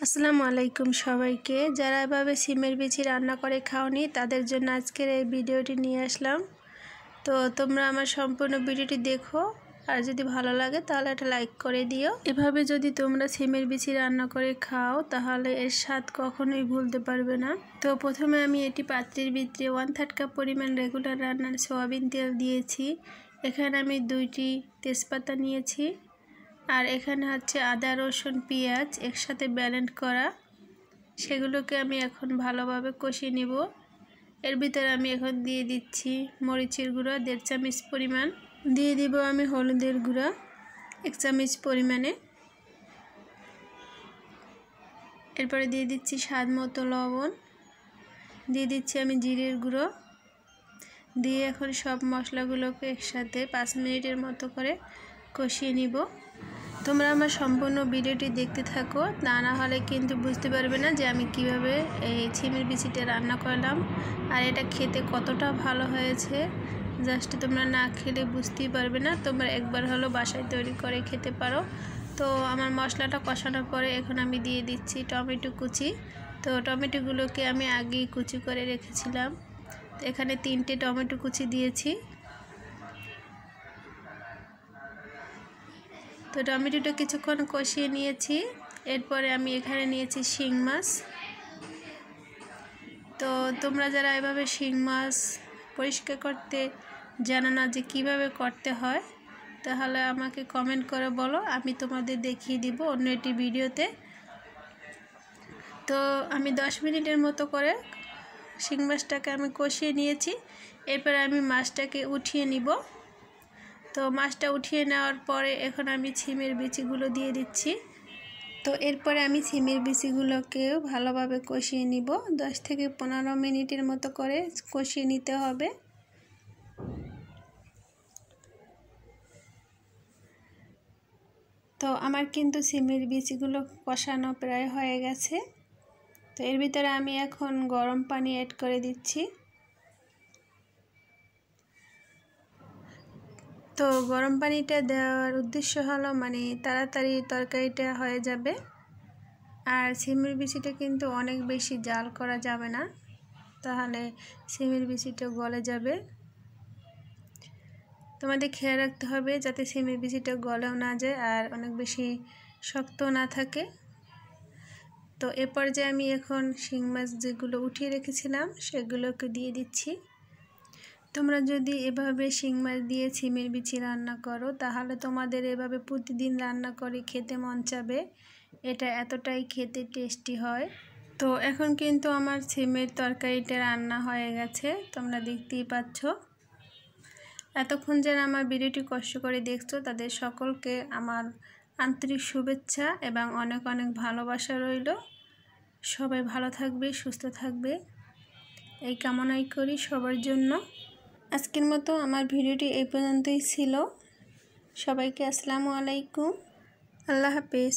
আসসালামু আলাইকুম সবাইকে। যারা এভাবে সিমের বিচি রান্না করে খাওনি তাদের জন্য আজকের এই ভিডিওটি নিয়ে আসলাম। তো তোমরা আমার সম্পূর্ণ ভিডিওটি দেখো, আর যদি ভালো লাগে তাহলে একটা লাইক করে দিও। এভাবে যদি তোমরা সিমের বিচি রান্না করে খাও তাহলে এর স্বাদ কখনোই ভুলতে পারবে না। তো প্রথমে আমি এটি পাত্রের ভিতরে 1/3 কাপ পরিমাণ রেগুলার রান্নার সয়াবিন তেল দিয়েছি। এখানে আমি 2টি তেজপাতা নিয়েছি, আর এখানে হচ্ছে আদা রসুন পেঁয়াজ একসাথে ব্লেন্ড করা, সেগুলোকে আমি এখন ভালোভাবে কষিয়ে নেব। এর ভিতরে আমি এখন দিয়ে দিচ্ছি মরিচের গুঁড়া 1.5 চামচ পরিমাণ, দিয়ে দিব আমি হলুদের গুঁড়া 1 চামচ পরিমাণে, এরপরে দিয়ে দিচ্ছি স্বাদ মতো লবণ, দিয়ে দিচ্ছি আমি জিরের গুঁড়ো, দিয়ে এখন সব মশলাগুলোকে একসাথে 5 মিনিটের মতো করে কষিয়ে নিব। তোমরা আমার সম্পূর্ণ ভিডিওটি দেখতে থাকো, তা না হলে কিন্তু বুঝতে পারবে না যে আমি কিভাবে এই সিমের বিচিটা রান্না করলাম আর এটা খেতে কতটা ভালো হয়েছে। জাস্ট তোমরা না খেলে বুঝতেই পারবে না। তোমরা একবার হলো বাসায় তৈরি করে খেতে পারো। তো আমার মশলাটা কষানোর পরে এখন আমি দিয়ে দিচ্ছি টমেটো কুচি। তো টমেটোগুলোকে আমি আগেই কুচি করে রেখেছিলাম। তো এখানে 3টে টমেটো কুচি দিয়েছি। তো টমেটোটা কিছুক্ষণ কষিয়ে নিয়েছি। এরপরে আমি এখানে নিয়েছি শিং মাছ। তো তোমরা যারা এভাবে শিং মাছ পরিষ্কার করতে জানো না যে কিভাবে করতে হয়, তাহলে আমাকে কমেন্ট করে বলো, আমি তোমাদের দেখিয়ে দিব অন্য একটি ভিডিওতে। তো আমি 10 মিনিটের মতো করে শিং মাছটাকে আমি কষিয়ে নিয়েছি। এরপরে আমি মাছটাকে উঠিয়ে নিব। তো মাছটা উঠিয়ে নেওয়ার পরে এখন আমি সিমের বিচিগুলো দিয়ে দিচ্ছি। তো এরপরে আমি সিমের বিচিগুলোকেও ভালোভাবে কষিয়ে নিব। 10 থেকে 15 মিনিটের মতো করে কষিয়ে নিতে হবে। তো আমার কিন্তু সিমের বিচিগুলো কষানো প্রায় হয়ে গেছে। তো এর ভিতরে আমি এখন গরম পানি অ্যাড করে দিচ্ছি। তো গরম পানিটা দেওয়ার উদ্দেশ্য হলো তাড়াতাড়ি তরকারিটা হয়ে যাবে। আর সিমের বিচিটা কিন্তু অনেক বেশি জাল করা যাবে না, তাহলে সিমের বিচিটা গলে যাবে। তোমাদের খেয়াল রাখতে হবে যাতে সিমের বিচিটা গলেও না যায় আর অনেক বেশি শক্ত না থাকে। তো এ পর্যায়ে আমি এখন শিং মাছ যেগুলো উঠিয়ে রেখেছিলাম সেগুলোকে দিয়ে দিচ্ছি। তোমরা যদি এভাবে শিং মাছ দিয়ে সিমের বিচি রান্না করো তাহলে তোমাদের এভাবে প্রতিদিন রান্না করে খেতে মন চাবে। এটা এতটাই খেতে টেস্টি হয়। তো এখন কিন্তু আমার সিমের তরকারিটা রান্না হয়ে গেছে, তোমরা দেখতেই পাচ্ছ। এতক্ষণ যারা আমার ভিডিওটি কষ্ট করে দেখছো তাদের সকলকে আমার আন্তরিক শুভেচ্ছা এবং অনেক অনেক ভালোবাসা রইল। সবাই ভালো থাকবে, সুস্থ থাকবে, এই কামনাই করি সবার জন্য। আজকের মতো আমার ভিডিওটি এই পর্যন্তই ছিল। সবাইকে আসসালামু আলাইকুম, আল্লাহ হাফেজ।